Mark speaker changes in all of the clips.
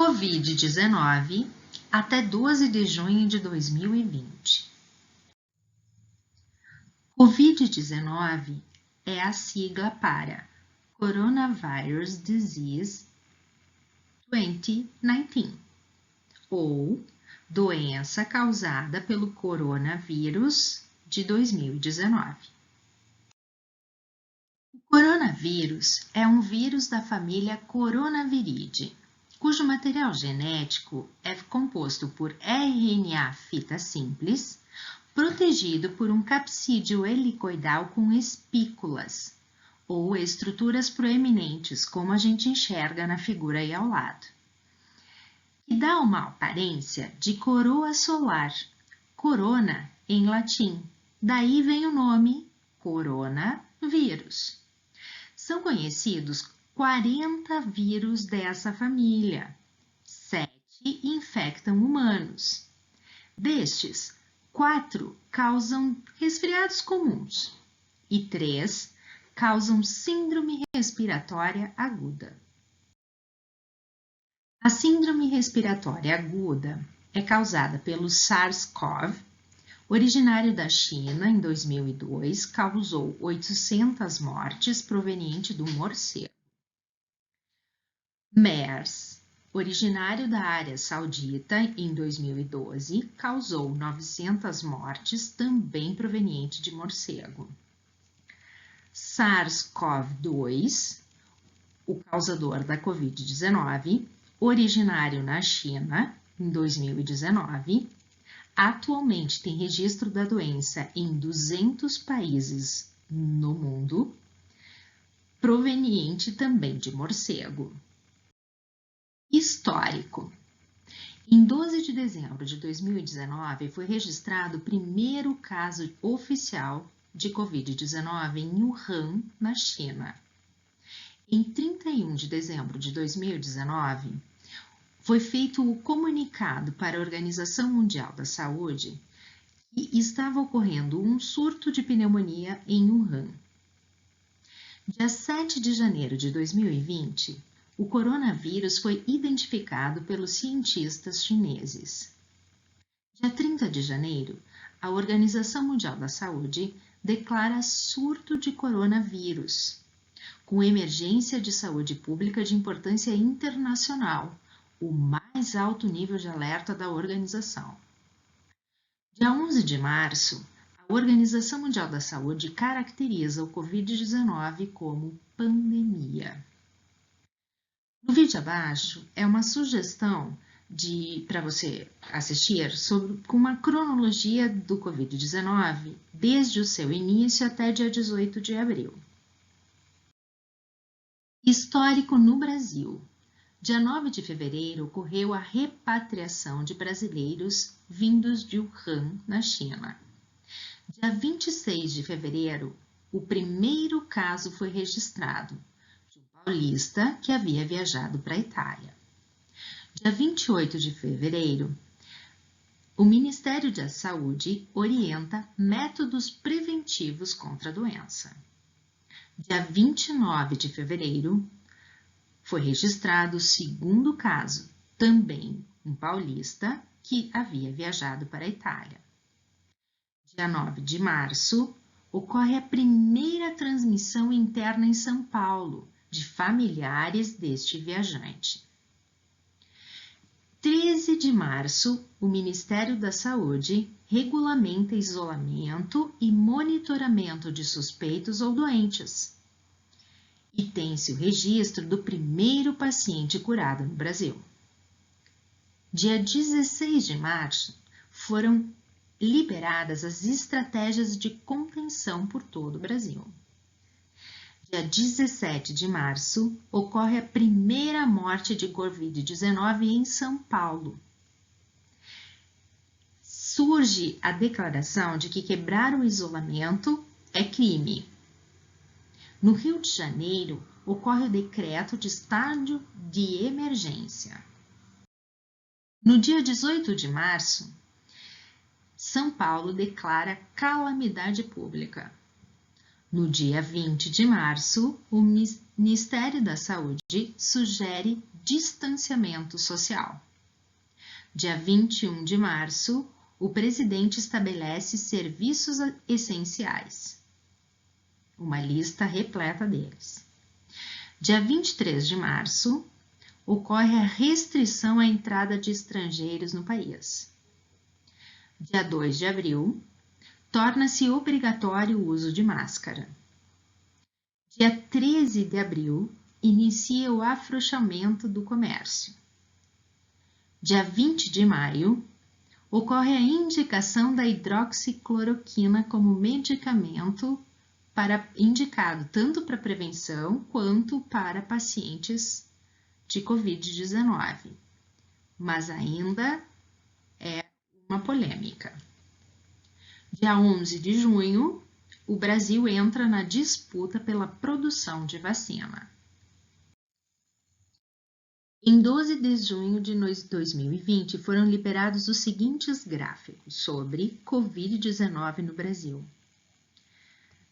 Speaker 1: Covid-19 até 12 de junho de 2020. Covid-19 é a sigla para Coronavirus Disease 2019, ou doença causada pelo coronavírus de 2019. O coronavírus é um vírus da família Coronaviridae, cujo material genético é composto por RNA fita simples, protegido por um capsídeo helicoidal com espículas, ou estruturas proeminentes, como a gente enxerga na figura aí ao lado, e dá uma aparência de coroa solar, corona em latim, daí vem o nome coronavírus. São conhecidos 40 vírus dessa família, 7 infectam humanos. Destes, 4 causam resfriados comuns e 3 causam síndrome respiratória aguda. A síndrome respiratória aguda é causada pelo SARS-CoV, originário da China em 2002, causou 800 mortes proveniente do morcego. MERS, originário da Arábia Saudita em 2012, causou 900 mortes também proveniente de morcego. SARS-CoV-2, o causador da Covid-19, originário na China em 2019, atualmente tem registro da doença em 200 países no mundo, proveniente também de morcego. Histórico. Em 12 de dezembro de 2019, foi registrado o primeiro caso oficial de Covid-19 em Wuhan, na China. Em 31 de dezembro de 2019, foi feito o comunicado para a Organização Mundial da Saúde que estava ocorrendo um surto de pneumonia em Wuhan. Dia 7 de janeiro de 2020, o coronavírus foi identificado pelos cientistas chineses. Dia 30 de janeiro, a Organização Mundial da Saúde declara surto de coronavírus, com emergência de saúde pública de importância internacional, o mais alto nível de alerta da organização. Dia 11 de março, a Organização Mundial da Saúde caracteriza o Covid-19 como pandemia. No vídeo abaixo é uma sugestão para você assistir com uma cronologia do Covid-19 desde o seu início até dia 18 de abril. Histórico no Brasil. Dia 9 de fevereiro ocorreu a repatriação de brasileiros vindos de Wuhan, na China. Dia 26 de fevereiro, o primeiro caso foi registrado, de um paulista que havia viajado para a Itália. Dia 28 de fevereiro, o Ministério da Saúde orienta métodos preventivos contra a doença. Dia 29 de fevereiro, foi registrado o segundo caso, também um paulista que havia viajado para a Itália. Dia 9 de março, ocorre a primeira transmissão interna em São Paulo, de familiares deste viajante. 13 de março, o Ministério da Saúde regulamenta isolamento e monitoramento de suspeitos ou doentes. E tem-se o registro do primeiro paciente curado no Brasil. Dia 16 de março, foram liberadas as estratégias de contenção por todo o Brasil. Dia 17 de março, ocorre a primeira morte de Covid-19 em São Paulo. Surge a declaração de que quebrar o isolamento é crime. No Rio de Janeiro, ocorre o decreto de estado de emergência. No dia 18 de março, São Paulo declara calamidade pública. No dia 20 de março, o Ministério da Saúde sugere distanciamento social. Dia 21 de março, o presidente estabelece serviços essenciais. Uma lista repleta deles. Dia 23 de março, ocorre a restrição à entrada de estrangeiros no país. Dia 2 de abril, torna-se obrigatório o uso de máscara. Dia 13 de abril, inicia o afrouxamento do comércio. Dia 20 de maio, ocorre a indicação da hidroxicloroquina como medicamento indicado tanto para prevenção quanto para pacientes de Covid-19, mas ainda é uma polêmica. Dia 11 de junho, o Brasil entra na disputa pela produção de vacina. Em 12 de junho de 2020, foram liberados os seguintes gráficos sobre Covid-19 no Brasil.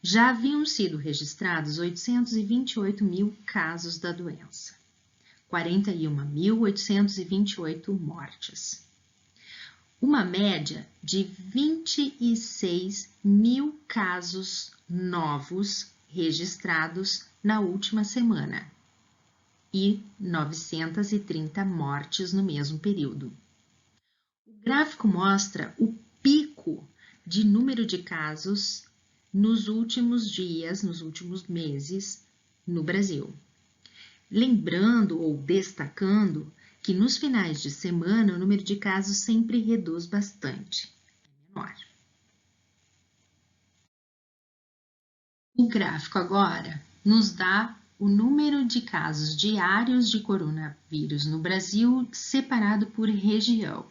Speaker 1: Já haviam sido registrados 828 mil casos da doença, 41.828 mortes. Uma média de 26 mil casos novos registrados na última semana e 930 mortes no mesmo período. O gráfico mostra o pico de número de casos nos últimos dias, nos últimos meses no Brasil. Lembrando ou destacando que nos finais de semana o número de casos sempre reduz bastante, é menor. O gráfico agora nos dá o número de casos diários de coronavírus no Brasil separado por região,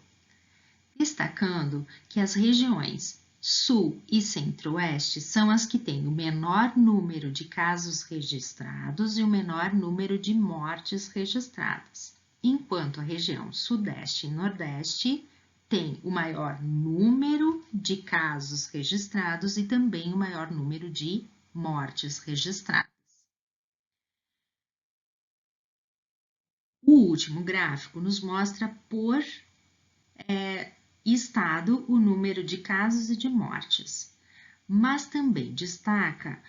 Speaker 1: destacando que as regiões Sul e Centro-Oeste são as que têm o menor número de casos registrados e o menor número de mortes registradas, enquanto a região Sudeste e Nordeste tem o maior número de casos registrados e também o maior número de mortes registradas. O último gráfico nos mostra por estado o número de casos e de mortes, mas também destaca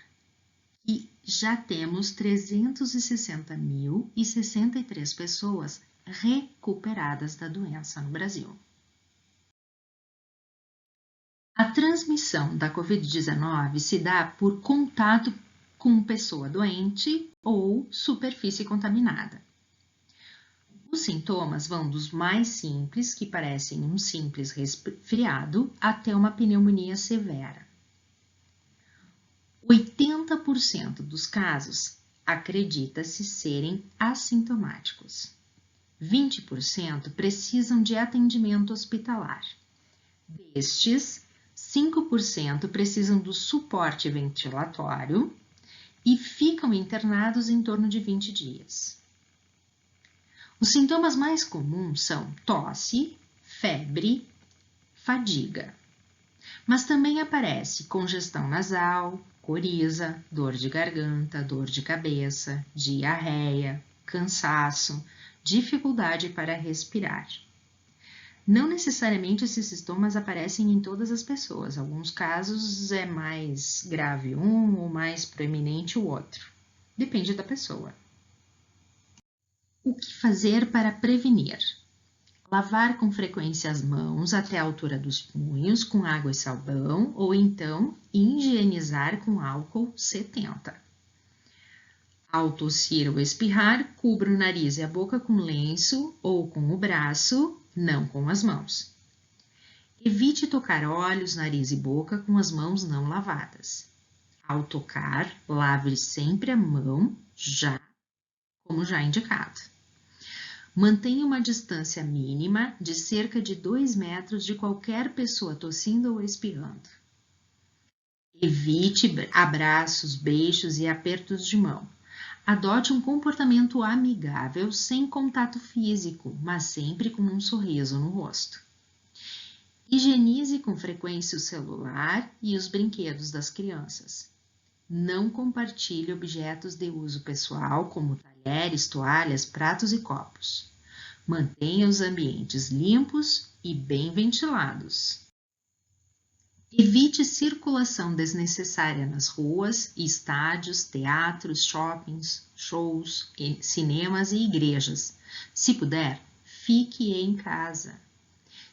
Speaker 1: que já temos 360.063 pessoas recuperadas da doença no Brasil. A transmissão da Covid-19 se dá por contato com pessoa doente ou superfície contaminada. Os sintomas vão dos mais simples, que parecem um simples resfriado, até uma pneumonia severa. 80% dos casos acredita-se serem assintomáticos. 20% precisam de atendimento hospitalar. Destes, 5% precisam do suporte ventilatório e ficam internados em torno de 20 dias. Os sintomas mais comuns são tosse, febre, fadiga, mas também aparece congestão nasal, coriza, dor de garganta, dor de cabeça, diarreia, cansaço, dificuldade para respirar. Não necessariamente esses sintomas aparecem em todas as pessoas. Em alguns casos é mais grave um ou mais proeminente o outro. Depende da pessoa. O que fazer para prevenir? Lavar com frequência as mãos até a altura dos punhos com água e sabão ou então higienizar com álcool 70. Ao tossir ou espirrar, cubra o nariz e a boca com lenço ou com o braço, não com as mãos. Evite tocar olhos, nariz e boca com as mãos não lavadas. Ao tocar, lave sempre a mão, como já indicado. Mantenha uma distância mínima de cerca de 2 metros de qualquer pessoa tossindo ou espirrando. Evite abraços, beijos e apertos de mão. Adote um comportamento amigável sem contato físico, mas sempre com um sorriso no rosto. Higienize com frequência o celular e os brinquedos das crianças. Não compartilhe objetos de uso pessoal, como talheres, toalhas, pratos e copos. Mantenha os ambientes limpos e bem ventilados. Evite circulação desnecessária nas ruas, estádios, teatros, shoppings, shows, cinemas e igrejas. Se puder, fique em casa.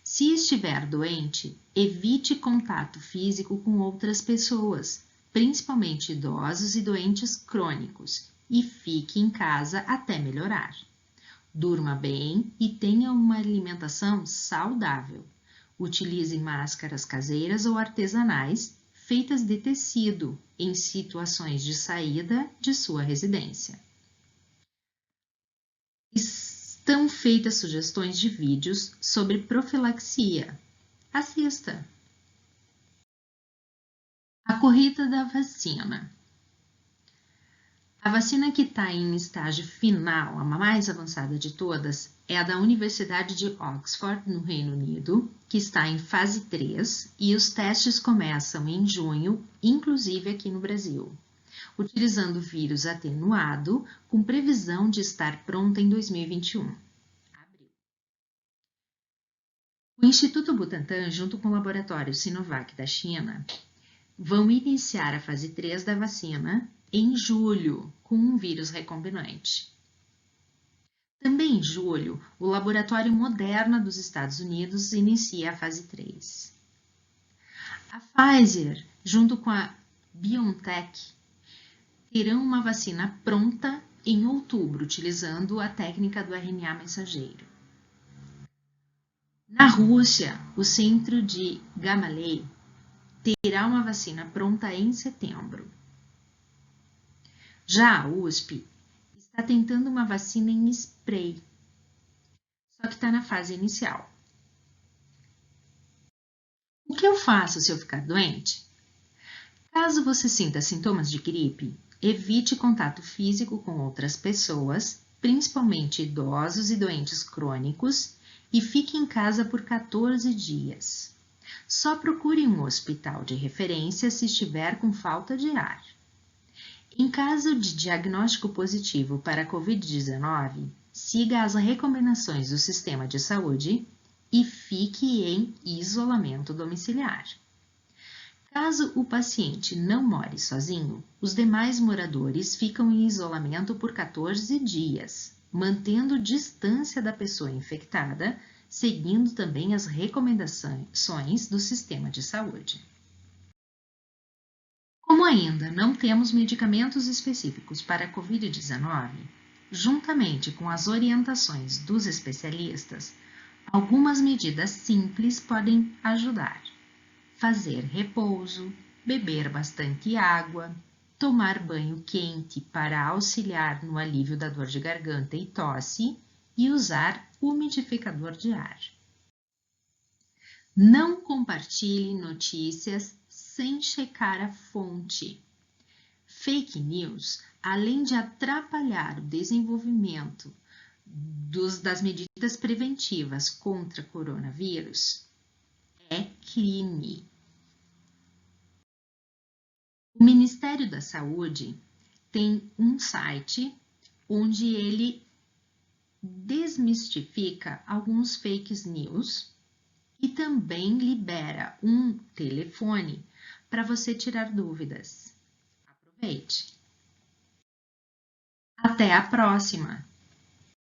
Speaker 1: Se estiver doente, evite contato físico com outras pessoas, principalmente idosos e doentes crônicos, e fique em casa até melhorar. Durma bem e tenha uma alimentação saudável. Utilize máscaras caseiras ou artesanais feitas de tecido em situações de saída de sua residência. Estão feitas sugestões de vídeos sobre profilaxia. Assista! A corrida da vacina. A vacina que está em estágio final, a mais avançada de todas, é a da Universidade de Oxford, no Reino Unido, que está em fase 3 e os testes começam em junho, inclusive aqui no Brasil, utilizando vírus atenuado, com previsão de estar pronta em 2021. O Instituto Butantan, junto com o laboratório Sinovac da China, vão iniciar a fase 3 da vacina em julho, com um vírus recombinante. Também em julho, o laboratório Moderna dos Estados Unidos inicia a fase 3. A Pfizer, junto com a BioNTech, terão uma vacina pronta em outubro, utilizando a técnica do RNA mensageiro. Na Rússia, o centro de Gamaleya terá uma vacina pronta em setembro. Já a USP está tentando uma vacina em spray, só que está na fase inicial. O que eu faço se eu ficar doente? Caso você sinta sintomas de gripe, evite contato físico com outras pessoas, principalmente idosos e doentes crônicos, e fique em casa por 14 dias. Só procure um hospital de referência se estiver com falta de ar. Em caso de diagnóstico positivo para a Covid-19, siga as recomendações do sistema de saúde e fique em isolamento domiciliar. Caso o paciente não more sozinho, os demais moradores ficam em isolamento por 14 dias, mantendo distância da pessoa infectada, seguindo também as recomendações do sistema de saúde. Como ainda não temos medicamentos específicos para a Covid-19, juntamente com as orientações dos especialistas, algumas medidas simples podem ajudar. Fazer repouso, beber bastante água, tomar banho quente para auxiliar no alívio da dor de garganta e tosse e usar umidificador de ar. Não compartilhe notícias sem checar a fonte. Fake news, além de atrapalhar o desenvolvimento das medidas preventivas contra coronavírus, é crime. O Ministério da Saúde tem um site onde ele desmistifica alguns fake news e também libera um telefone para você tirar dúvidas. Aproveite! Até a próxima!